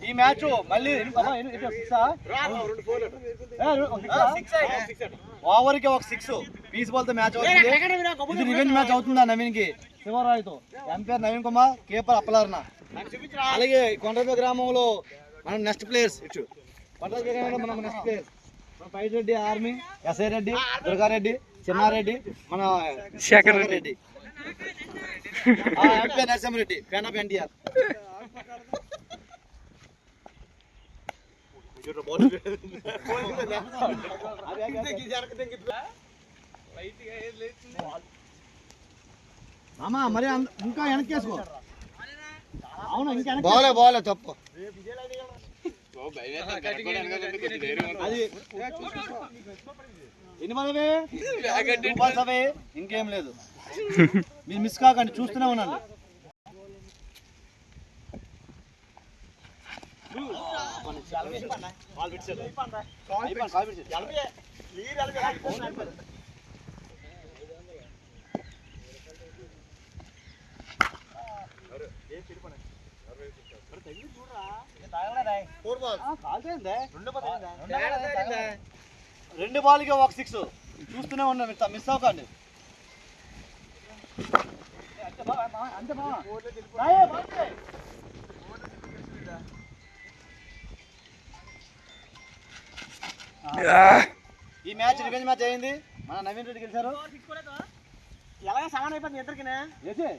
ఈ మ్యాచ్ మళ్ళీ ఓవర్ కి ఒక 6 పీస్ బాల్ తో మ్యాచ్ అవుతుంది. ఇది రివెంజ్ మ్యాచ్ అవుతుందా నవీన్ కి శివరాయ్తో. ఎంపైర్ నవీన్ కుమార్, కీపర్ అప్పలార్న. అలాగే కొండపల్లి గ్రామంలో మనం నెక్స్ట్ ప్లేయర్స్ కొండపల్లి గ్రామంలో మనం next players Paidi Reddy army, SI Reddy, Durgareddy, Chinnareddy, మన Shekar Reddy, MP Narasimhareddy, fan of NTR. మామా మరి ఇంకా వెనక్కేసుకో. అవును ఇంకా బాలే తప్పు. అది ఎన్ని మనవే ఇంకేం లేదు. మీరు మిస్ కాకండి, చూస్తూనే ఉన్నాను. రెండు బాల్కి ఒక 6 చూస్తూనే ఉన్నాను, మిస్ అవ్వకండి. ఈ మ్యాచ్ రివెంజ్ మ్యాచ్ అయింది. మన నవీన్ రెడ్డి గెలిచారు. ఎలాగ సమానం అయిపోతుంది ఇద్దరికి.